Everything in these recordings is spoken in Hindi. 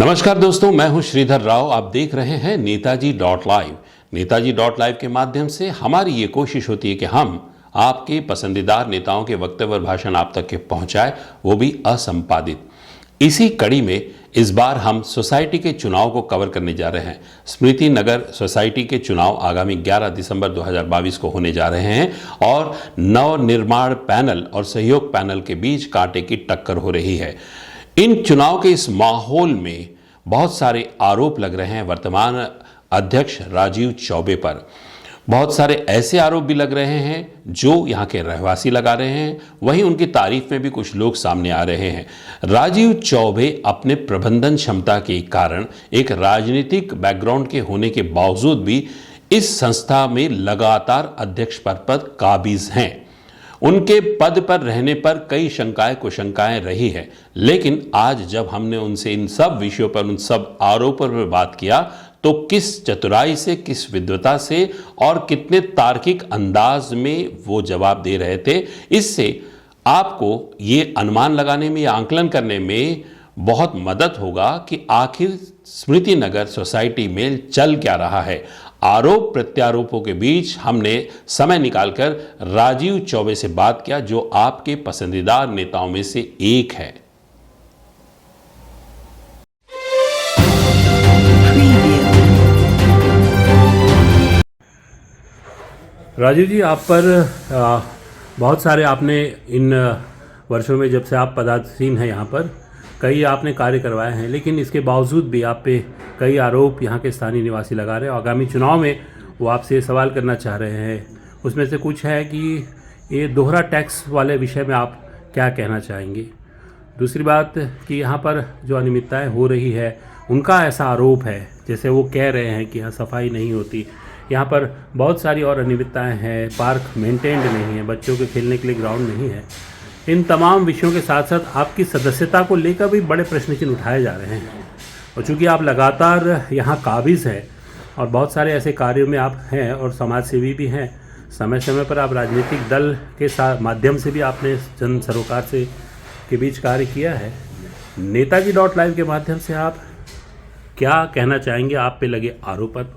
नमस्कार दोस्तों, मैं हूं श्रीधर राव। आप देख रहे हैं Netaji dot live. Netaji dot live के माध्यम से हमारी ये कोशिश होती है कि हम आपके पसंदीदा नेताओं के वक्तव्य और भाषण आप तक के पहुंचाएं, वो भी असंपादित। इसी कड़ी में इस बार हम सोसाइटी के चुनाव को कवर करने जा रहे हैं। स्मृति नगर सोसाइटी के चुनाव आगामी 11 दिसंबर 2022 को होने जा रहे हैं और नव निर्माण पैनल और सहयोग पैनल के बीच कांटे की टक्कर हो रही है। इन चुनाव के इस माहौल में बहुत सारे आरोप लग रहे हैं वर्तमान अध्यक्ष राजीव चौबे पर। बहुत सारे ऐसे आरोप भी लग रहे हैं जो यहाँ के रहवासी लगा रहे हैं, वहीं उनकी तारीफ में भी कुछ लोग सामने आ रहे हैं। राजीव चौबे अपने प्रबंधन क्षमता के कारण, एक राजनीतिक बैकग्राउंड के होने के बावजूद भी इस संस्था में लगातार अध्यक्ष पद पर काबिज हैं। उनके पद पर रहने पर कई शंकाएं कुशंकाएं रही है, लेकिन आज जब हमने उनसे इन सब विषयों पर, उन सब आरोपों पर बात किया, तो किस चतुराई से, किस विद्वता से और कितने तार्किक अंदाज में वो जवाब दे रहे थे, इससे आपको ये अनुमान लगाने में या आंकलन करने में बहुत मदद होगा कि आखिर स्मृति नगर सोसाइटी में चल क्या रहा है। आरोप प्रत्यारोपों के बीच हमने समय निकालकर राजीव चौबे से बात किया, जो आपके पसंदीदा नेताओं में से एक है। राजीव जी, आप पर बहुत सारे आपने इन वर्षों में, जब से आप पदासीन हैं यहाँ पर, कई आपने कार्य करवाए हैं, लेकिन इसके बावजूद भी आप पे कई आरोप यहाँ के स्थानीय निवासी लगा रहे हैं। आगामी चुनाव में वो आपसे सवाल करना चाह रहे हैं। उसमें से कुछ है कि ये दोहरा टैक्स वाले विषय में आप क्या कहना चाहेंगे। दूसरी बात कि यहाँ पर जो अनियमितताएं हो रही है, उनका ऐसा आरोप है जैसे वो कह रहे हैं कि यहाँ सफाई नहीं होती, यहाँ पर बहुत सारी और अनियमितताएं हैं, पार्क मेंटेन्ड नहीं है, बच्चों के खेलने के लिए ग्राउंड नहीं है। इन तमाम विषयों के साथ साथ आपकी सदस्यता को लेकर भी बड़े प्रश्न चिन्ह उठाए जा रहे हैं। और चूँकि आप लगातार यहाँ काबिज हैं और बहुत सारे ऐसे कार्यों में आप हैं और समाज सेवी भी हैं, समय समय पर आप राजनीतिक दल के साथ माध्यम से भी आपने जन सरोकार से के बीच कार्य किया है। नेताजी डॉट लाइव के माध्यम से आप क्या कहना चाहेंगे आप पे लगे आरोप पर,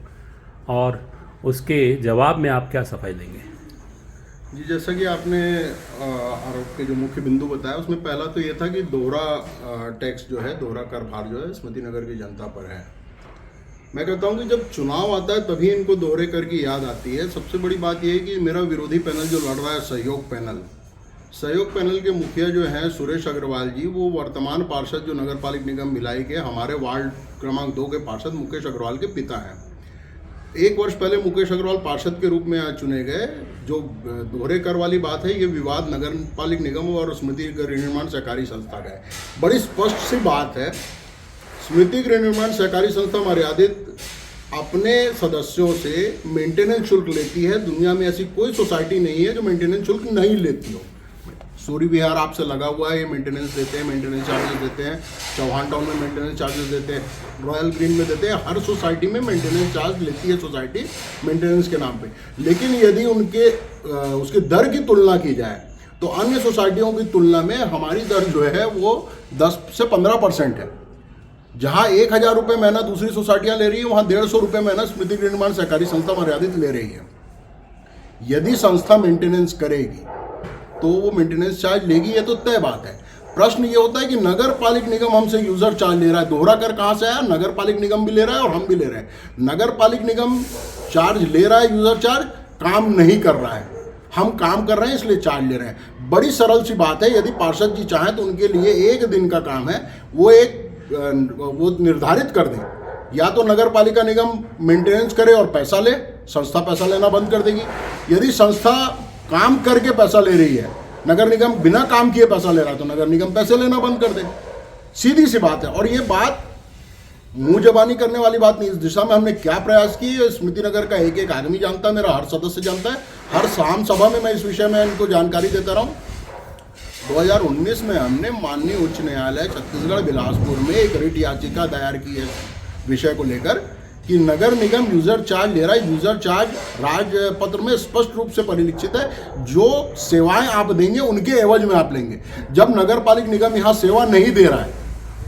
और उसके जवाब में आप क्या सफाई देंगे। जी, जैसा कि आपने आरोप के जो मुख्य बिंदु बताया, उसमें पहला तो ये था कि दोहरा टैक्स जो है, दोहरा कर भार जो है स्मृति नगर की जनता पर है। मैं कहता हूँ कि जब चुनाव आता है तभी इनको दोहरे कर की याद आती है। सबसे बड़ी बात यह है कि मेरा विरोधी पैनल जो लड़ रहा है, सहयोग पैनल के मुखिया जो हैं सुरेश अग्रवाल जी, वो वर्तमान पार्षद जो नगर पालिक निगम भिलाई के हमारे वार्ड क्रमांक 2 के पार्षद मुकेश अग्रवाल के पिता हैं। 1 वर्ष पहले मुकेश अग्रवाल पार्षद के रूप में चुने गए। जो दोहरे कर वाली बात है, ये विवाद नगर पालिक निगम और स्मृति गृह निर्माण सहकारी संस्था का है। बड़ी स्पष्ट सी बात है, स्मृति गृह निर्माण सहकारी संस्था मर्यादित अपने सदस्यों से मेंटेनेंस शुल्क लेती है। दुनिया में ऐसी कोई सोसाइटी नहीं है जो मेंटेनेंस शुल्क नहीं लेती हो। सूर्य विहार आपसे लगा हुआ है, ये मेंटेनेंस देते हैं, मेंटेनेंस चार्जेस देते हैं। चौहान टाउन में मेंटेनेंस चार्जेस देते हैं, रॉयल ग्रीन में देते हैं। हर सोसाइटी में मेंटेनेंस चार्ज लेती है सोसाइटी मेंटेनेंस के नाम पे। लेकिन यदि उनके उसकी दर की तुलना की जाए तो अन्य सोसाइटियों की तुलना में हमारी दर जो है वो 10 से 15% है। जहाँ 1,000 रुपये महीना दूसरी सोसाइटियाँ ले रही है, वहाँ 150 रुपये महीना स्मृति गृह निर्माण सहकारी संस्था मर्यादित ले रही है। यदि संस्था मेंटेनेंस करेगी तो वो मेंटेनेंस चार्ज लेगी, ये तो तय बात है। प्रश्न ये होता है कि नगर पालिक निगम हमसे यूजर चार्ज ले रहा है। दोहरा कर कहाँ से आया? नगर पालिक निगम भी ले रहा है और हम भी ले रहे हैं। नगर पालिक निगम चार्ज ले रहा है, यूजर चार्ज, काम नहीं कर रहा है। हम काम कर रहे हैं इसलिए चार्ज ले रहे हैं। बड़ी सरल सी बात है, यदि पार्षद जी चाहें तो उनके लिए 1 दिन का काम है, वो निर्धारित कर दें। या तो नगर पालिका निगम मेंटेनेंस करे और पैसा ले, संस्था पैसा लेना बंद कर देगी। यदि संस्था काम करके पैसा ले रही है, नगर निगम बिना काम किए पैसा ले रहा है, तो नगर निगम पैसे लेना बंद कर दे। सीधी सी बात है। और ये बात मुंह जबानी करने वाली बात नहीं। इस दिशा में हमने क्या प्रयास किए, स्मृति नगर का एक एक आदमी जानता है, मेरा हर सदस्य जानता है। हर शाम सभा में मैं इस विषय में इनको जानकारी देता रहा हूँ। 2019 में हमने माननीय उच्च न्यायालय छत्तीसगढ़ बिलासपुर में एक रिट याचिका दायर की है विषय को लेकर कि नगर निगम यूजर चार्ज ले रहा है। यूजर चार्ज राजपत्र में स्पष्ट रूप से परिलक्षित है, जो सेवाएं आप देंगे उनके एवज में आप लेंगे। जब नगर पालिक निगम यहाँ सेवा नहीं दे रहा है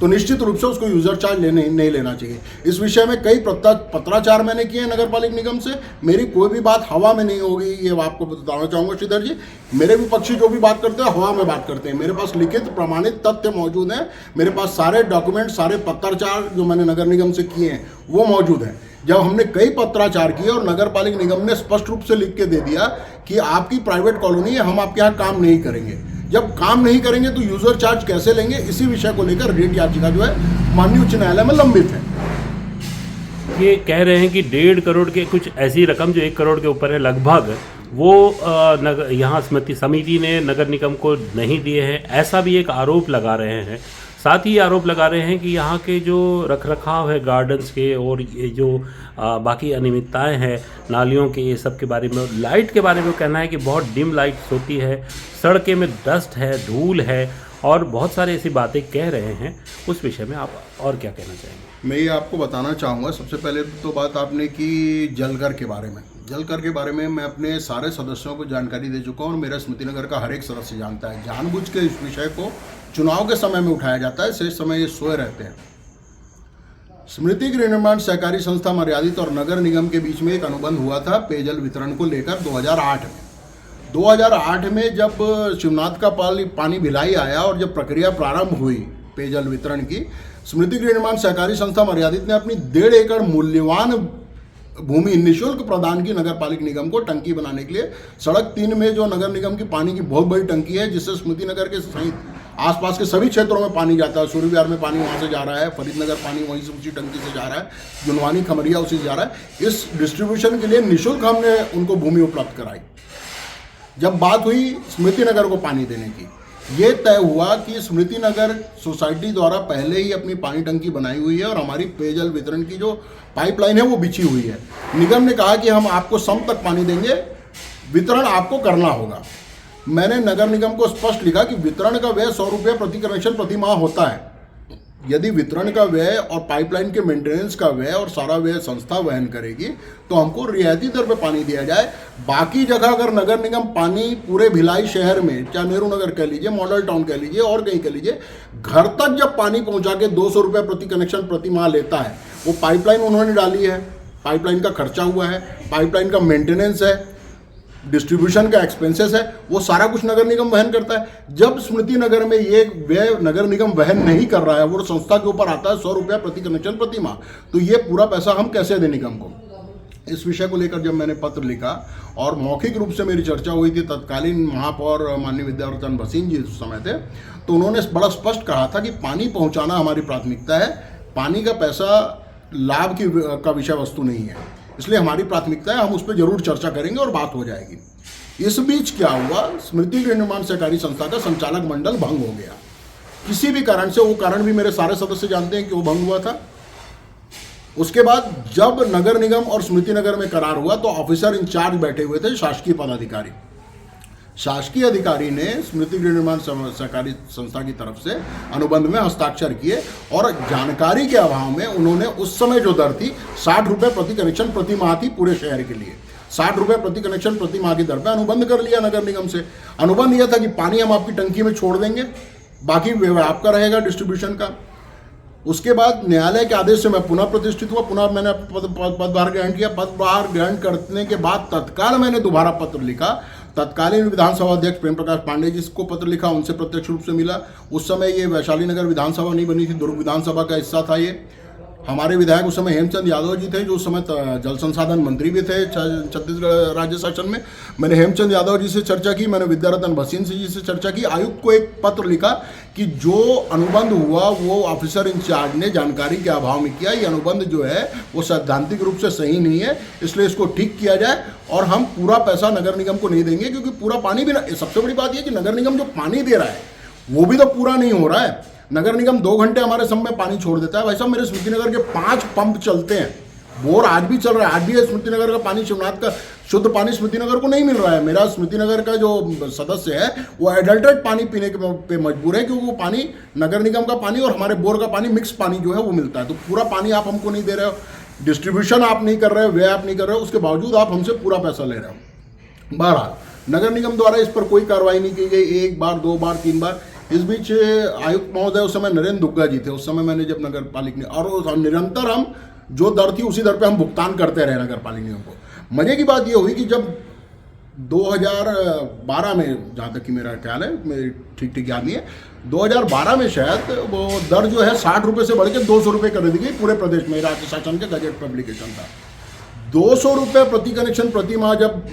तो निश्चित रूप से उसको यूजर चार्ज नहीं लेना चाहिए। इस विषय में कई पत्राचार मैंने किए नगर पालिका निगम से, मेरी कोई भी बात हवा में नहीं होगी, ये आपको बताना चाहूँगा श्रीधर जी। मेरे विपक्षी जो भी बात करते हैं हवा में बात करते हैं, मेरे पास लिखित प्रमाणित तथ्य मौजूद हैं, मेरे पास सारे डॉक्यूमेंट, सारे पत्राचार जो मैंने नगर निगम से किए हैं वो मौजूद हैं। जब हमने कई पत्राचार किए और नगर पालिका निगम ने स्पष्ट रूप से लिख के दे दिया कि आपकी प्राइवेट कॉलोनी है, हम आपके यहाँ काम नहीं करेंगे। जब काम नहीं करेंगे तो यूजर चार्ज कैसे लेंगे, इसी विषय को लेकर रिट याचिका जो है माननीय उच्च न्यायालय में लंबित है। ये कह रहे हैं कि 1.5 करोड़ के कुछ ऐसी रकम जो 1 करोड़ के ऊपर है लगभग, वो यहाँ स्मृति समिति ने नगर निगम को नहीं दिए हैं, ऐसा भी एक आरोप लगा रहे हैं। साथ ही आरोप लगा रहे हैं कि यहाँ के जो रखरखाव है गार्डन्स के और ये जो बाकी अनियमितताएं हैं नालियों के, ये सब के बारे में, लाइट के बारे में कहना है कि बहुत डिम लाइट्स होती है, सड़कें में डस्ट है, धूल है और बहुत सारे ऐसी बातें कह रहे हैं। उस विषय में आप और क्या कहना चाहेंगे? मैं ये आपको बताना चाहूँगा, सबसे पहले तो बात आपने की जलकर के बारे में। जलकर के बारे में मैं अपने सारे सदस्यों को जानकारी दे चुका हूँ और मेरा स्मृति नगर का हर एक सदस्य जानता है। जानबूझ के इस विषय को चुनाव के समय में उठाया जाता है, शेष समय ये सोए रहते हैं। स्मृति गृह निर्माण सहकारी संस्था मर्यादित और नगर निगम के बीच में एक अनुबंध हुआ था पेयजल वितरण को लेकर 2008 में। 2008 में जब शिवनाथ का पानी भिलाई आया और जब प्रक्रिया प्रारंभ हुई पेयजल वितरण की, स्मृति गृह निर्माण सहकारी संस्था मर्यादित ने अपनी 1.5 एकड़ मूल्यवान भूमि निःशुल्क प्रदान की नगर पालिका निगम को टंकी बनाने के लिए। सड़क 3 में जो नगर निगम की पानी की बहुत बड़ी टंकी है, जिससे स्मृति नगर के सहित आसपास के सभी क्षेत्रों में पानी जाता है। सूर्य विहार में पानी वहाँ से जा रहा है, फरीदनगर पानी वहीं से उसी टंकी से जा रहा है, जुनवानी खमरिया उसी से जा रहा है। इस डिस्ट्रीब्यूशन के लिए निःशुल्क हमने उनको भूमि उपलब्ध कराई। जब बात हुई स्मृति नगर को पानी देने की, ये तय हुआ कि स्मृति नगर सोसाइटी द्वारा पहले ही अपनी पानी टंकी बनाई हुई है और हमारी पेयजल वितरण की जो पाइपलाइन है वो बिछी हुई है। निगम ने कहा कि हम आपको सम तक पानी देंगे, वितरण आपको करना होगा। मैंने नगर निगम को स्पष्ट लिखा कि वितरण का व्यय 100 रुपये प्रति कनेक्शन प्रति माह होता है। यदि वितरण का व्यय और पाइपलाइन के मेंटेनेंस का व्यय और सारा व्यय संस्था वहन करेगी तो हमको रियायती दर पे पानी दिया जाए। बाकी जगह अगर नगर निगम पानी पूरे भिलाई शहर में, चाहे नेहरू नगर कह लीजिए, मॉडल टाउन कह लीजिए और कहीं कह लीजिए, घर तक जब पानी पहुंचा के 200 रुपये प्रति कनेक्शन प्रति माह लेता है, वो पाइपलाइन उन्होंने डाली है, पाइपलाइन का खर्चा हुआ है, पाइपलाइन का मेंटेनेंस है, डिस्ट्रीब्यूशन का एक्सपेंसेस है, वो सारा कुछ नगर निगम वहन करता है। जब स्मृति नगर में ये व्यय नगर निगम वहन नहीं कर रहा है, वो संस्था के ऊपर आता है 100 रुपया प्रति कनेक्शन प्रति माह, तो ये पूरा पैसा हम कैसे दें निगम को? इस विषय को लेकर जब मैंने पत्र लिखा और मौखिक रूप से मेरी चर्चा हुई थी तत्कालीन महापौर माननीय विद्यावर्धन भसीन जी उस समय थे, तो उन्होंने बड़ा स्पष्ट कहा था कि पानी पहुँचाना हमारी प्राथमिकता है, पानी का पैसा लाभ का विषय वस्तु नहीं है, इसलिए हमारी प्राथमिकता है, हम उस पर जरूर चर्चा करेंगे और बात हो जाएगी। इस बीच क्या हुआ, स्मृति गृह निर्माण सहकारी संस्था का संचालक मंडल भंग हो गया किसी भी कारण से। वो कारण भी मेरे सारे सदस्य जानते हैं कि वो भंग हुआ था। उसके बाद जब नगर निगम और स्मृति नगर में करार हुआ तो ऑफिसर इंचार्ज बैठे हुए थे, शासकीय पदाधिकारी। शासकीय अधिकारी ने स्मृति गृह निर्माण सहकारी संस्था की तरफ से अनुबंध में हस्ताक्षर किए और जानकारी के अभाव में उन्होंने उस समय जो दर थी 60 रुपये प्रति कनेक्शन प्रति माह थी पूरे शहर के लिए, 60 रुपये प्रति कनेक्शन प्रति माह की दर पर अनुबंध कर लिया नगर निगम से। अनुबंध यह था कि पानी हम आपकी टंकी में छोड़ देंगे, बाकी व्यवहार आपका रहेगा डिस्ट्रीब्यूशन का। उसके बाद न्यायालय के आदेश से मैं पुनः प्रतिष्ठित हुआ, पुनः मैंने पदभार ग्रहण किया। पदभार ग्रहण करने के बाद तत्काल मैंने दोबारा पत्र लिखा, तत्कालीन विधानसभा अध्यक्ष प्रेम प्रकाश पांडे जी को पत्र लिखा, उनसे प्रत्यक्ष रूप से मिला। उस समय ये वैशाली नगर विधानसभा नहीं बनी थी, दुर्ग विधानसभा का हिस्सा था ये। हमारे विधायक उस समय हेमचंद यादव जी थे, जो उस समय जल संसाधन मंत्री भी थे छत्तीसगढ़ राज्य शासन में। मैंने हेमचंद यादव जी से चर्चा की, मैंने विद्यारतन भसीन जी से चर्चा की, आयुक्त को एक पत्र लिखा कि जो अनुबंध हुआ वो ऑफिसर इंचार्ज ने जानकारी के अभाव में किया, ये अनुबंध जो है वो सैद्धांतिक रूप से सही नहीं है, इसलिए इसको ठीक किया जाए और हम पूरा पैसा नगर निगम को नहीं देंगे, क्योंकि पूरा पानी भी, सबसे बड़ी बात यह कि नगर निगम जो पानी दे रहा है वो भी तो पूरा नहीं हो रहा है। नगर निगम 2 घंटे हमारे सब में पानी छोड़ देता है। भाई साहब, मेरे स्मृति नगर के 5 पंप चलते हैं, बोर आज भी चल रहा है, आज भी स्मृति नगर का पानी, शिवनाथ का शुद्ध पानी स्मृति नगर को नहीं मिल रहा है। मेरा स्मृति नगर का जो सदस्य है वो एडल्ट्रेट पानी पीने के पे मजबूर है, क्योंकि वो पानी नगर निगम का पानी और हमारे बोर का पानी मिक्स पानी जो है वो मिलता है। तो पूरा पानी आप हमको नहीं दे रहे हो, डिस्ट्रीब्यूशन आप नहीं कर रहे हो, व्यय आप नहीं कर रहे हो, उसके बावजूद आप हमसे पूरा पैसा ले रहे हो। बहरहाल नगर निगम द्वारा इस पर कोई कार्रवाई नहीं की गई। 1 बार 2 बार 3 बार इस बीच आयुक्त महोदय उस समय नरेंद्र दुग्गा जी थे, उस समय मैंने जब नगर पालिका और निरंतर हम जो दर थी उसी दर पे हम भुगतान करते रहे नगर पालिका निगम को। मजे की बात ये हुई कि जब 2012 में, जहाँ तक कि मेरा ख्याल है, मेरी ठीक याद नहीं है, 2012 में शायद वो दर जो है 60 रुपये से बढ़ के 200 रुपये कर दी गई पूरे प्रदेश में। राज्य शासन के गजट पब्लिकेशन था। 200 रुपये प्रति कनेक्शन प्रति माह जब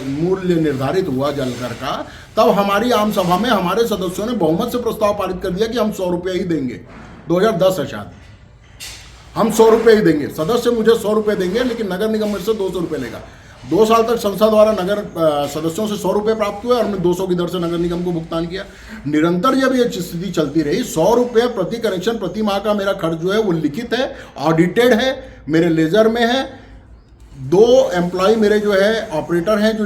मूल्य निर्धारित हुआ जलकर का, तब हमारी आम सभा में हमारे सदस्यों ने बहुमत से प्रस्ताव पारित कर दिया कि हम 100 रुपये ही देंगे। 2010 है शायद, हम 100 रुपये ही देंगे, सदस्य मुझे 100 रुपये देंगे, लेकिन नगर निगम मेरे से 200 रुपये लेगा। 2 साल तक संस्था द्वारा नगर सदस्यों से 100 रुपये प्राप्त हुए और हमने 200 की दर से नगर निगम को भुगतान किया। निरंतर जब ये स्थिति चलती रही, 100 रुपये प्रति कनेक्शन प्रति माह का मेरा खर्च जो है वो लिखित है, ऑडिटेड है, मेरे लेजर में है। 2 एम्प्लॉय मेरे जो है ऑपरेटर हैं जो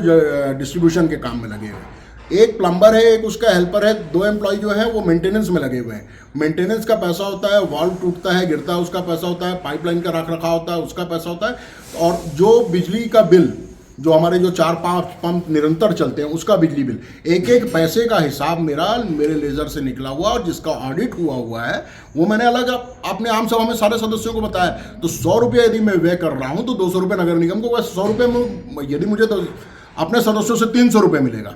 डिस्ट्रीब्यूशन के काम में लगे हुए हैं, एक प्लम्बर है, एक उसका हेल्पर है, 2 एम्प्लॉय जो है वो मेंटेनेंस में लगे हुए हैं। मेंटेनेंस का पैसा होता है, वाल्व टूटता है गिरता है उसका पैसा होता है, पाइपलाइन का रख रखाव होता है उसका पैसा होता है, और जो बिजली का बिल, जो हमारे जो 4-5 पंप निरंतर चलते हैं उसका बिजली बिल, एक पैसे का हिसाब मेरे लेजर से निकला हुआ और जिसका ऑडिट हुआ है वो मैंने अलग अपने आम सभा में सारे सदस्यों को बताया। तो 100 रुपये यदि मैं व्यय कर रहा हूँ तो 200 रुपये नगर निगम को, 100 रुपये में यदि मुझे तो अपने सदस्यों से 300 रुपये मिलेगा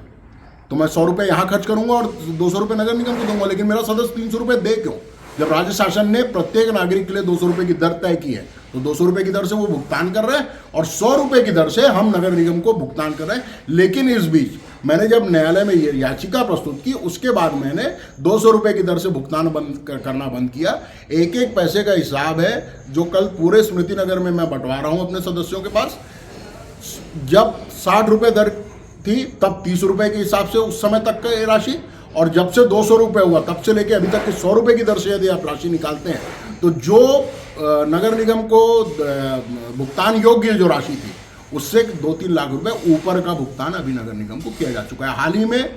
तो मैं 100 रुपये यहाँ खर्च करूंगा और 200 रुपये नगर निगम को दूंगा। लेकिन मेरा सदस्य 300 रुपये दे क्यों? जब राज्य शासन ने प्रत्येक नागरिक के लिए 200 रुपये की दर तय की है तो 200 रुपये की दर से वो भुगतान कर रहे हैं और 100 रुपये की दर से हम नगर निगम को भुगतान कर रहे हैं। लेकिन इस बीच मैंने जब न्यायालय में ये याचिका प्रस्तुत की, उसके बाद मैंने 200 रुपये की दर से भुगतान करना बंद किया। एक पैसे का हिसाब है जो कल पूरे स्मृति नगर में मैं बंटवा रहा हूँ अपने सदस्यों के पास। जब 60 रुपये दर थी तब 30 रुपये के हिसाब से उस समय तक का राशि, और जब से 200 रुपये हुआ तब से लेके अभी तक के 100 रुपये की दर से यदि आप राशि निकालते हैं तो जो नगर निगम को भुगतान योग्य जो राशि थी उससे 2-3 लाख रुपए ऊपर का भुगतान अभी नगर निगम को किया जा चुका है। हाल ही में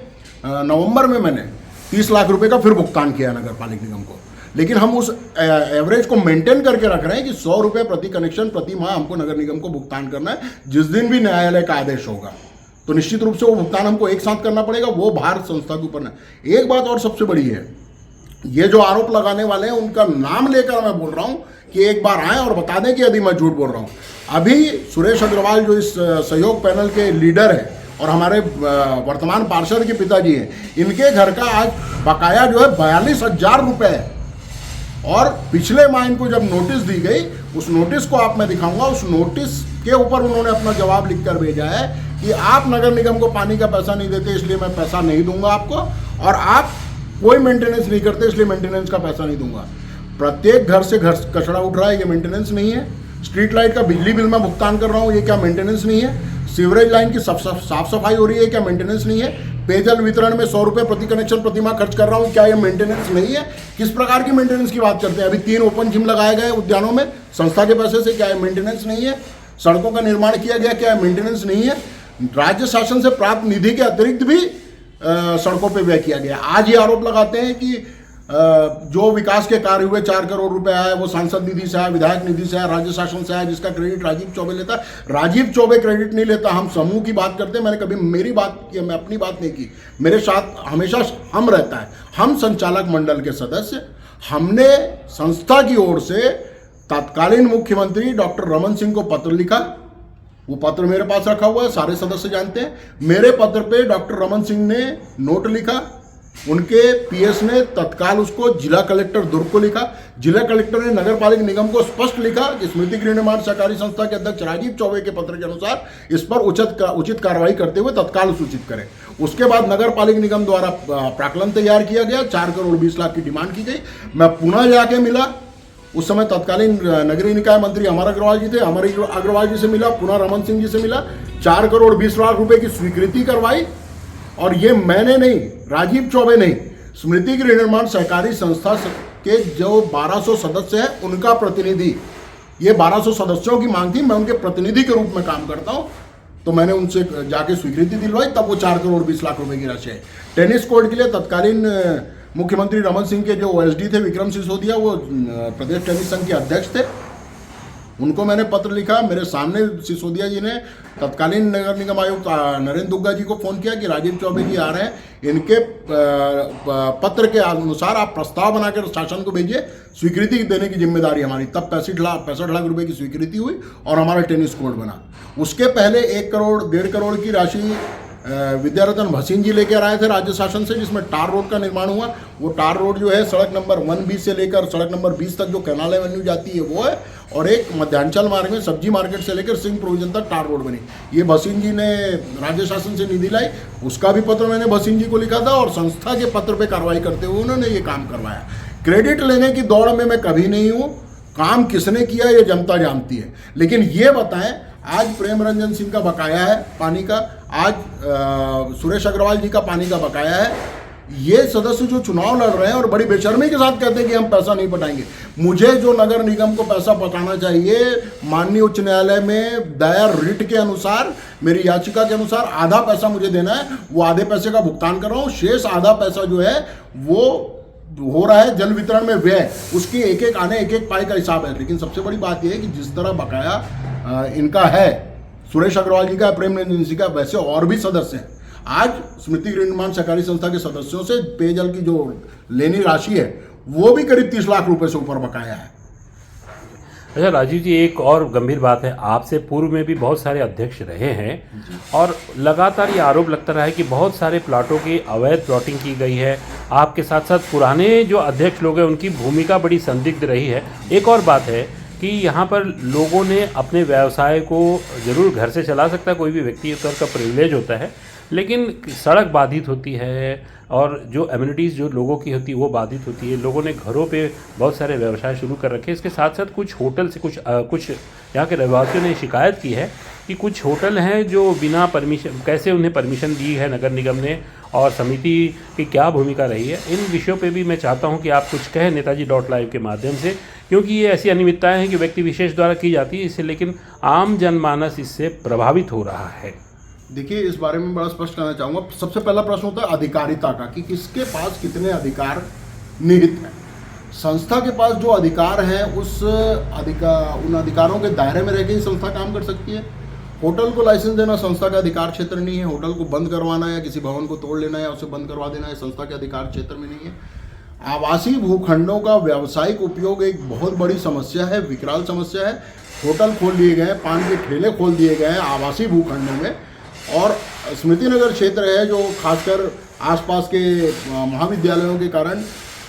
नवंबर में मैंने 30 लाख रुपए का फिर भुगतान किया नगर पालिका निगम को। लेकिन हम उस एवरेज को मेंटेन करके रख रहे हैं कि 100 रुपये प्रति कनेक्शन प्रति माह हमको नगर निगम को भुगतान करना है। जिस दिन भी न्यायालय का आदेश होगा तो निश्चित रूप से वो भुगतान हमको एक साथ करना पड़ेगा, वो भार संस्था के ऊपर है। एक बात और सबसे बड़ी है, ये जो आरोप लगाने वाले हैं उनका नाम लेकर मैं बोल रहा हूं कि एक बार आए और बता दें कि यदि मैं झूठ बोल रहा हूं। अभी सुरेश अग्रवाल जो इस सहयोग पैनल के लीडर है और हमारे वर्तमान पार्षद के पिताजी हैं, इनके घर का आज बकाया जो है 42,000 रुपये है। और पिछले माह इनको जब नोटिस दी गई, उस नोटिस को आप मैं दिखाऊंगा, उस नोटिस के ऊपर उन्होंने अपना जवाब लिखकर भेजा है कि आप नगर निगम को पानी का पैसा नहीं देते इसलिए मैं पैसा नहीं दूंगा आपको, और आप कोई मेंटेनेंस नहीं करते इसलिए मेंटेनेंस का पैसा नहीं दूंगा। प्रत्येक घर से घर कचरा उठ रहा है, ये मेंटेनेंस नहीं है। स्ट्रीट लाइट का बिजली बिल मैं भुगतान कर रहा हूँ, ये क्या मेंटेनेंस नहीं है? सीवरेज लाइन की साफ सफाई हो रही है, क्या मेंटेनेंस नहीं है? पेयजल वितरण में 100 रुपये प्रति कनेक्शन प्रति माह खर्च कर रहा हूँ, क्या ये मेंटेनेंस नहीं है? किस प्रकार की मेंटेनेंस की बात करते हैं? अभी 3 ओपन जिम लगाए गए उद्यानों में संस्था के पैसे से, क्या ये मेंटेनेंस नहीं है? सड़कों का निर्माण किया गया, क्या मेंटेनेंस नहीं है? राज्य शासन से प्राप्त निधि के अतिरिक्त भी सड़कों पे व्यय किया गया। आज ये आरोप लगाते हैं कि जो विकास के कार्य हुए 4 करोड़ रुपए आए वो सांसद निधि से आया, विधायक निधि से आया, राज्य शासन से आया, जिसका क्रेडिट राजीव चौबे लेता है। राजीव चौबे क्रेडिट नहीं लेता, हम समूह की बात करते हैं। मैंने कभी मेरी बात की, मैं अपनी बात नहीं की, मेरे साथ हमेशा हम रहता है। हम संचालक मंडल के सदस्य, हमने संस्था की ओर से तत्कालीन मुख्यमंत्री डॉक्टर रमन सिंह को पत्र लिखा, वो पत्र मेरे पास रखा हुआ है, सारे सदस्य जानते हैं। मेरे पत्र पे डॉक्टर रमन सिंह ने नोट लिखा, उनके पीएस ने तत्काल उसको जिला कलेक्टर दुर्ग को लिखा। जिला कलेक्टर ने नगर पालिका निगम को स्पष्ट लिखा कि स्मृति गृह निर्माण सहकारी संस्था के अध्यक्ष राजीव चौबे के पत्र के अनुसार इस पर उचित कार्रवाई करते हुए तत्काल सूचित करें। उसके बाद नगर पालिका निगम द्वारा प्राक्कलन तैयार किया गया, 4 करोड़ 20 लाख की डिमांड की गई। मैं पुनः जाके मिला, उस समय तत्कालीन नगरीय निकाय मंत्री अमर अग्रवाल जी थे, अमर अग्रवाल जी से मिला, पुनः रमन सिंह जी से मिला, 4 करोड़ 20 लाख रुपए की स्वीकृति करवाई। और ये मैंने नहीं, राजीव चौबे नहीं, स्मृति गृह निर्माण सहकारी संस्था के जो 1200 सदस्य हैं उनका प्रतिनिधि, ये 1200 सदस्यों की मांग थी, मैं उनके प्रतिनिधि के रूप में काम करता हूं, तो मैंने उनसे जाके स्वीकृति दिलवाई, तब वो 4 करोड़ 20 लाख रुपए की राशि है। टेनिस कोर्ट के लिए तत्कालीन मुख्यमंत्री रमन सिंह के जो OSD थे विक्रम सिसोदिया, वो प्रदेश टेनिस संघ के अध्यक्ष थे, उनको मैंने पत्र लिखा, मेरे सामने सिसोदिया जी ने तत्कालीन नगर निगम आयुक्त नरेंद्र दुग्गा जी को फ़ोन किया कि राजीव चौबे जी आ रहे हैं, इनके पत्र के अनुसार आप प्रस्ताव बनाकर शासन को भेजिए, स्वीकृति देने की जिम्मेदारी हमारी। तब 65 लाख रुपए की स्वीकृति हुई और हमारा टेनिस कोर्ट बना। उसके पहले 1 करोड़ 1.5 करोड़ की राशि विद्यारतन भसीन जी लेकर आए थे राज्य शासन से, जिसमें टार रोड का निर्माण हुआ। वो टार रोड जो है सड़क नंबर 1B से लेकर सड़क नंबर 20 तक जो कैनाल एवेन्यू जाती है वो है, और एक मध्यांचल मार्ग में सब्जी मार्केट से लेकर सिंह प्रोविजन तक टार रोड बनी। ये भसीन जी ने राज्य शासन से निधि लाई, उसका भी पत्र मैंने भसीन जी को लिखा था और संस्था के पत्र पर कार्रवाई करते हुए उन्होंने ये काम करवाया। क्रेडिट लेने की दौड़ में मैं कभी नहीं हूँ, काम किसने किया ये जनता जानती है। लेकिन ये बताएं, आज प्रेम रंजन सिंह का बकाया है पानी का, आज सुरेश अग्रवाल जी का पानी का बकाया है। ये सदस्य जो चुनाव लड़ रहे हैं और बड़ी बेशर्मी के साथ कहते हैं कि हम पैसा नहीं पटाएंगे। मुझे जो नगर निगम को पैसा पटाना चाहिए, माननीय उच्च न्यायालय में दायर रिट के अनुसार, मेरी याचिका के अनुसार आधा पैसा मुझे देना है, वो आधे पैसे का भुगतान कर रहा हूँ। शेष आधा पैसा जो है वो हो रहा है जल वितरण में व्यय, उसकी एक आने एक पाई का हिसाब है। लेकिन सबसे बड़ी बात यह है कि जिस तरह बकाया इनका है, सुरेश अग्रवाल जी का, प्रेम रंजन सिंह का, वैसे और भी सदस्य हैं। आज स्मृति गृह निर्माण सहकारी संस्था के सदस्यों से पेयजल की जो लेनी राशि है वो भी करीब 30 लाख रुपए से ऊपर बकाया है। अच्छा राजीव जी, एक और गंभीर बात है, आपसे पूर्व में भी बहुत सारे अध्यक्ष रहे हैं और लगातार ये आरोप लगता रहा है कि बहुत सारे प्लाटों की अवैध प्लॉटिंग की गई है। आपके साथ साथ पुराने जो अध्यक्ष लोग हैं उनकी भूमिका बड़ी संदिग्ध रही है। एक और बात है कि यहाँ पर लोगों ने अपने व्यवसाय को जरूर घर से चला सकता है, कोई भी व्यक्ति स्तर का प्रिविलेज होता है, लेकिन सड़क बाधित होती है और जो एम्यूनिटीज़ जो लोगों की होती है वो बाधित होती है। लोगों ने घरों पे बहुत सारे व्यवसाय शुरू कर रखे हैं। इसके साथ साथ कुछ होटल से कुछ यहाँ के रहवासियों ने शिकायत की है कि कुछ होटल हैं जो बिना परमिशन, कैसे उन्हें परमिशन दी है नगर निगम ने और समिति की क्या भूमिका रही है, इन विषयों पे भी मैं चाहता हूं कि आप कुछ कहें नेताजी.live के माध्यम से, क्योंकि ये ऐसी अनियमितताएं हैं कि व्यक्ति विशेष द्वारा की जाती है इससे, लेकिन आम जनमानस इससे प्रभावित हो रहा है। देखिए, इस बारे में बड़ा स्पष्ट करना चाहूँगा। सबसे पहला प्रश्न होता है अधिकारिता का, कि किसके पास कितने अधिकार निहित हैं। संस्था के पास जो अधिकार हैं उन अधिकारों के दायरे में रह के ही संस्था काम कर सकती है। होटल को लाइसेंस देना संस्था का अधिकार क्षेत्र नहीं है। होटल को बंद करवाना या किसी भवन को तोड़ लेना या उसे बंद करवा देना है संस्था के अधिकार क्षेत्र में नहीं है। आवासीय भूखंडों का व्यावसायिक उपयोग एक बहुत बड़ी समस्या है, विकराल समस्या है। होटल खोल दिए गए हैं, पान के ठेले खोल दिए गए हैं आवासीय भूखंडों में, और स्मृति नगर क्षेत्र है जो खासकर आसपास के महाविद्यालयों के कारण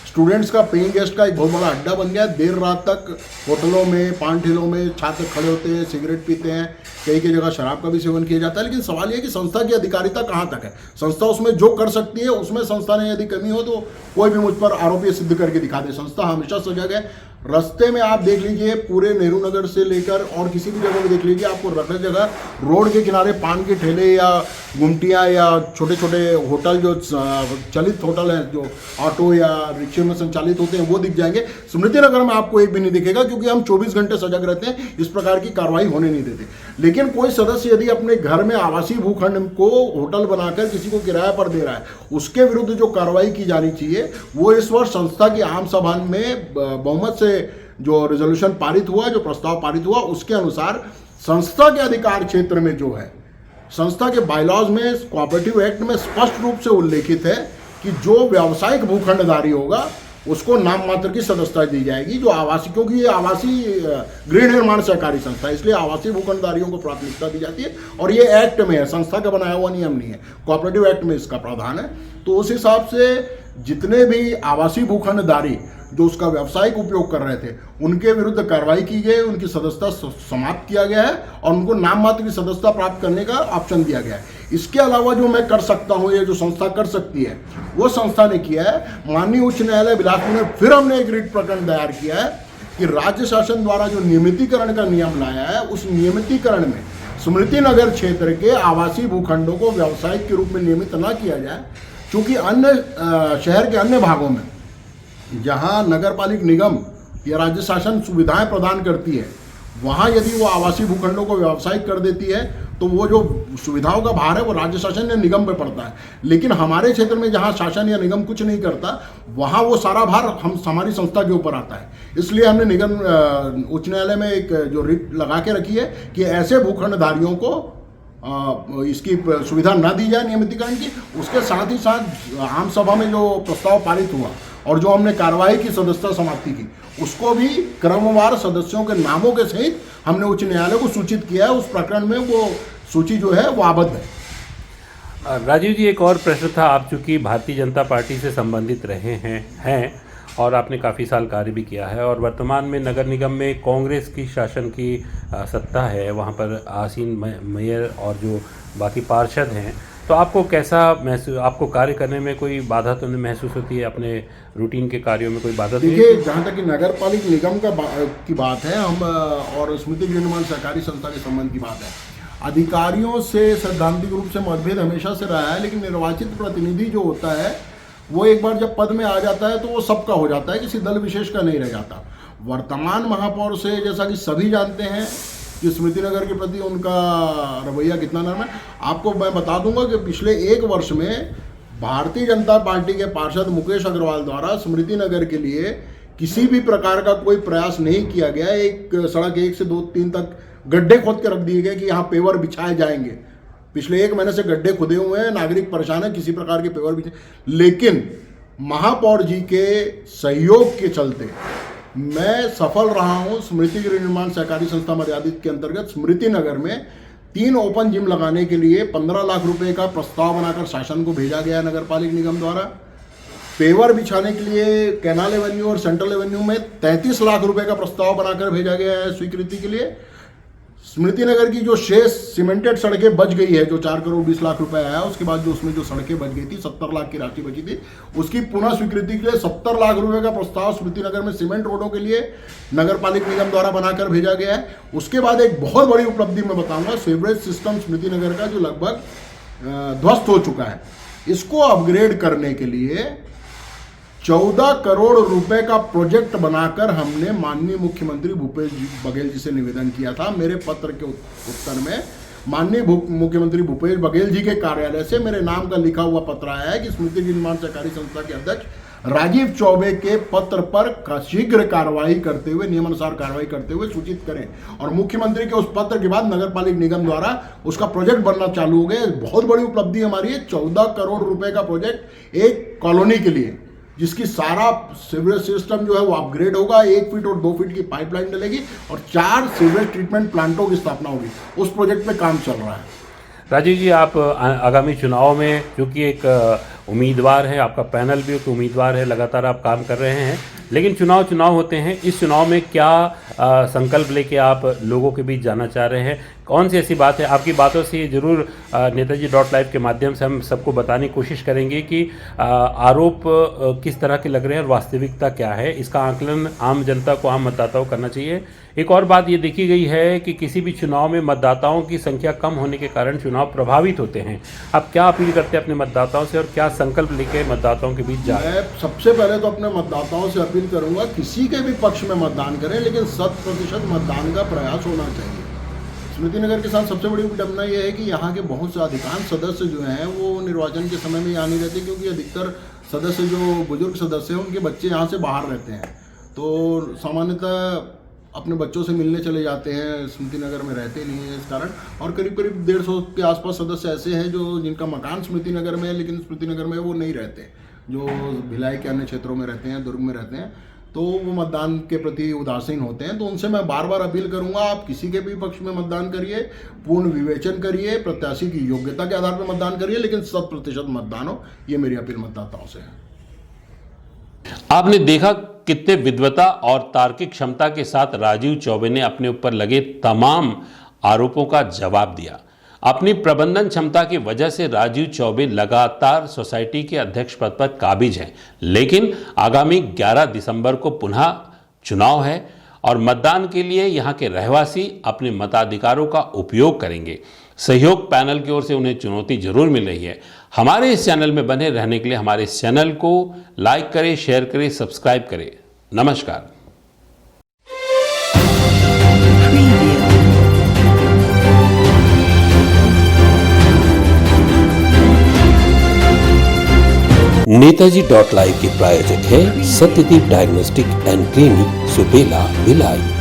स्टूडेंट्स का, पेइंग गेस्ट का एक बहुत बड़ा अड्डा बन गया है। देर रात तक होटलों में, पान ठेलों में छात्र खड़े होते हैं, सिगरेट पीते हैं, कई जगह शराब का भी सेवन किया जाता है। लेकिन सवाल यह कि संस्था की अधिकारिता कहाँ तक है। संस्था उसमें जो कर सकती है, उसमें संस्था ने यदि कमी हो तो कोई भी मुझ पर आरोपी सिद्ध करके दिखा दे। संस्था हमेशा सजग है। रास्ते में आप देख लीजिए, पूरे नेहरू नगर से लेकर और किसी भी जगह में देख लीजिए, आपको हर जगह रोड के किनारे पान के ठेले या गुमटियाँ या छोटे छोटे होटल, जो चलित होटल हैं, जो ऑटो या रिक्शे में संचालित होते हैं, वो दिख जाएंगे। स्मृति नगर में आपको एक भी नहीं दिखेगा, क्योंकि हम 24 घंटे सजग रहते हैं, इस प्रकार की कार्रवाई होने नहीं देते। लेकिन कोई सदस्य यदि अपने घर में आवासीय भूखंड को होटल बनाकर किसी को किराया पर दे रहा है, उसके विरुद्ध जो कार्रवाई की जानी चाहिए वो इस वर्ष संस्था की आम सभा में बहुमत से जो रेजोल्यूशन पारित हुआ, जो प्रस्ताव पारित हुआ, उसके अनुसार संस्था के अधिकार क्षेत्र में जो है, संस्था के बायलॉज में, कोऑपरेटिव एक्ट में स्पष्ट रूप से उल्लेखित है कि जो व्यावसायिक भूखंडधारी होगा उसको नाम मात्र की सदस्यता दी जाएगी। जो आवासीय, क्योंकि ये आवासीय गृह निर्माण सहकारी संस्था है, इसलिए आवासीय भूखंडधारियों को प्राथमिकता दी जाती है, और ये एक्ट में है, संस्था का बनाया हुआ नियम नहीं है, कोऑपरेटिव एक्ट में इसका प्रावधान है। तो उस हिसाब से जितने भी आवासीय भूखंडधारी जो उसका व्यावसायिक उपयोग कर रहे थे, उनके विरुद्ध कार्रवाई की गई, उनकी सदस्यता समाप्त किया गया है और उनको नाम मात्र की सदस्यता प्राप्त करने का ऑप्शन दिया गया है। इसके अलावा जो मैं कर सकता हूं, ये जो संस्था कर सकती है, वो संस्था ने किया है। माननीय उच्च न्यायालय बिलासपुर में फिर हमने एक रिट प्रकरण दायर किया है कि राज्य शासन द्वारा जो नियमितीकरण का नियम लाया है, उस नियमितीकरण में स्मृति नगर क्षेत्र के आवासीय भूखंडों को व्यावसायिक के रूप में नियमित न किया जाए, क्योंकि अन्य शहर के अन्य भागों में जहां नगर पालिक निगम या राज्य शासन सुविधाएं प्रदान करती है, वहाँ यदि वो आवासीय भूखंडों को व्यावसायिक कर देती है तो वो जो सुविधाओं का भार है वो राज्य शासन या निगम पे पड़ता है। लेकिन हमारे क्षेत्र में जहाँ शासन या निगम कुछ नहीं करता, वहाँ वो सारा भार हमारी संस्था के ऊपर आता है। इसलिए हमने निगम उच्च न्यायालय में एक जो रिट लगा के रखी है कि ऐसे भूखंडधारियों को इसकी सुविधा न दी जाए नियमितीकरण की। उसके साथ ही साथ आम सभा में जो प्रस्ताव पारित हुआ और जो हमने कार्रवाई की सदस्यता समाप्ति की, उसको भी क्रमवार सदस्यों के नामों के सहित हमने उच्च न्यायालय को सूचित किया है। उस प्रकरण में वो सूची जो है वो आबद्ध है। राजीव जी, एक और प्रश्न था। आप चूंकि भारतीय जनता पार्टी से संबंधित रहे हैं और आपने काफ़ी साल कार्य भी किया है और वर्तमान में नगर निगम में कांग्रेस की शासन की सत्ता है, वहाँ पर आसीन मेयर और जो बाकी पार्षद हैं, तो आपको कैसा महसूस, आपको कार्य करने में कोई बाधा तो नहीं महसूस होती है? अपने रूटीन के कार्यों में कोई बाधा? देखिए, जहाँ तक कि नगर पालिक निगम की बात है, हम और स्मृति गृह निर्माण सहकारी संस्था के संबंध की बात है, अधिकारियों से सैद्धांतिक रूप से मतभेद हमेशा से रहा है। लेकिन निर्वाचित प्रतिनिधि जो होता है वो एक बार जब पद में आ जाता है तो वो सबका हो जाता है, किसी दल विशेष का नहीं रह जाता। वर्तमान महापौर से, जैसा कि सभी जानते हैं कि स्मृति नगर के प्रति उनका रवैया कितना नरम है, आपको मैं बता दूंगा कि पिछले 1 वर्ष में भारतीय जनता पार्टी के पार्षद मुकेश अग्रवाल द्वारा स्मृति नगर के लिए किसी भी प्रकार का कोई प्रयास नहीं किया गया। एक सड़क 1 से 2-3 तक गड्ढे खोद के रख दिए गए कि यहाँ पेवर बिछाए जाएंगे। पिछले 1 महीने से गड्ढे खुदे हुए हैं, नागरिक परेशान है, किसी प्रकार के पेवर बिछाए। लेकिन महापौर जी के सहयोग के चलते मैं सफल रहा हूं। स्मृति गृह निर्माण सहकारी संस्था मर्यादित के अंतर्गत स्मृति नगर में 3 ओपन जिम लगाने के लिए 15 लाख रुपए का प्रस्ताव बनाकर शासन को भेजा गया नगर पालिक निगम द्वारा। पेवर बिछाने के लिए कैनाल एवेन्यू और सेंट्रल एवेन्यू में 33 लाख रुपए का प्रस्ताव बनाकर भेजा गया है स्वीकृति के लिए। स्मृति नगर की जो शेष सीमेंटेड सड़कें बच गई है, जो 4 करोड़ 20 लाख रुपए आया, उसके बाद जो उसमें जो सड़कें बच गई थी, 70 लाख की राशि बची थी, उसकी पुनः स्वीकृति के लिए 70 लाख रुपए का प्रस्ताव स्मृति नगर में सीमेंट रोडों के लिए नगर पालिक निगम द्वारा बनाकर भेजा गया है। उसके बाद एक बहुत बड़ी उपलब्धि मैं बताऊंगा, सीवरेज सिस्टम स्मृति नगर का जो लगभग ध्वस्त हो चुका है, इसको अपग्रेड करने के लिए 14 करोड़ रुपए का प्रोजेक्ट बनाकर हमने माननीय मुख्यमंत्री भूपेश बघेल जी से निवेदन किया था। मेरे पत्र के उत्तर में माननीय मुख्यमंत्री भूपेश बघेल जी के कार्यालय से मेरे नाम का लिखा हुआ पत्र आया है कि स्मृति निर्माण सहकारी संस्था के अध्यक्ष राजीव चौबे के पत्र पर शीघ्र कार्रवाई करते हुए, नियमानुसार कार्रवाई करते हुए सूचित करें। और मुख्यमंत्री के उस पत्र के बाद नगर पालिक निगम द्वारा उसका प्रोजेक्ट बनना चालू हो गया। बहुत बड़ी उपलब्धि हमारी है। 14 करोड़ रुपए का प्रोजेक्ट एक कॉलोनी के लिए, जिसकी सारा सीवरेज सिस्टम जो है वो अपग्रेड होगा, 1 फीट और 2 फीट की पाइपलाइन डलेगी और 4 सीवरेज ट्रीटमेंट प्लांटों की स्थापना होगी। उस प्रोजेक्ट पे काम चल रहा है। राजीव जी, आप आगामी चुनाव में, क्योंकि एक उम्मीदवार है, आपका पैनल भी एक उम्मीदवार है, लगातार आप काम कर रहे हैं, लेकिन चुनाव होते हैं, इस चुनाव में क्या संकल्प लेके आप लोगों के बीच जाना चाह रहे हैं? कौन सी ऐसी बात है? आपकी बातों से जरूर नेताजी.live के माध्यम से हम सबको बताने की कोशिश करेंगे कि आरोप किस तरह के लग रहे हैं और वास्तविकता क्या है। इसका आकलन आम जनता को, आम मतदाताओं को करना चाहिए। एक और बात ये देखी गई है कि किसी भी चुनाव में मतदाताओं की संख्या कम होने के कारण चुनाव प्रभावित होते हैं। आप क्या अपील करते हैं अपने मतदाताओं से और क्या संकल्प लेके मतदाताओं के बीच जा रहे हैं? मैं सबसे पहले तो अपने मतदाताओं से अपील करूंगा, किसी के भी पक्ष में मतदान करें, लेकिन 100% मतदान का प्रयास होना चाहिए। स्मृति नगर के साथ सबसे बड़ी विडंबना यह है कि यहाँ के बहुत से अधिकांश सदस्य जो हैं वो निर्वाचन के समय में यहाँ नहीं रहते, क्योंकि अधिकतर सदस्य जो बुजुर्ग सदस्य हैं उनके बच्चे यहाँ से बाहर रहते हैं, तो सामान्यतः अपने बच्चों से मिलने चले जाते हैं, स्मृति नगर में रहते नहीं हैं इस कारण। और करीब 150 के आसपास सदस्य ऐसे हैं जो जिनका मकान स्मृति नगर में है, लेकिन स्मृति नगर में वो नहीं रहते, जो भिलाई के अन्य क्षेत्रों में रहते हैं, दुर्ग में रहते हैं, तो वो मतदान के प्रति उदासीन होते हैं। तो उनसे मैं बार बार अपील करूंगा, आप किसी के भी पक्ष में मतदान करिए, पूर्ण विवेचन करिए, प्रत्याशी की योग्यता के आधार पर मतदान करिए, लेकिन 100% मतदान हो, ये मेरी अपील मतदाताओं से है। आपने देखा कितने विद्वता और तार्किक क्षमता के साथ राजीव चौबे ने अपने ऊपर लगे तमाम आरोपों का जवाब दिया। अपनी प्रबंधन क्षमता की वजह से राजीव चौबे लगातार सोसाइटी के अध्यक्ष पद पर काबिज हैं, लेकिन आगामी 11 दिसंबर को पुनः चुनाव है और मतदान के लिए यहाँ के रहवासी अपने मताधिकारों का उपयोग करेंगे। सहयोग पैनल की ओर से उन्हें चुनौती जरूर मिल रही है। हमारे इस चैनल में बने रहने के लिए हमारे इस चैनल को लाइक करें, शेयर करें, सब्सक्राइब करें। नमस्कार। नेताजी .live के प्रायोजक है Satyadeep diagnostic and clinic, Supela, Bhilai.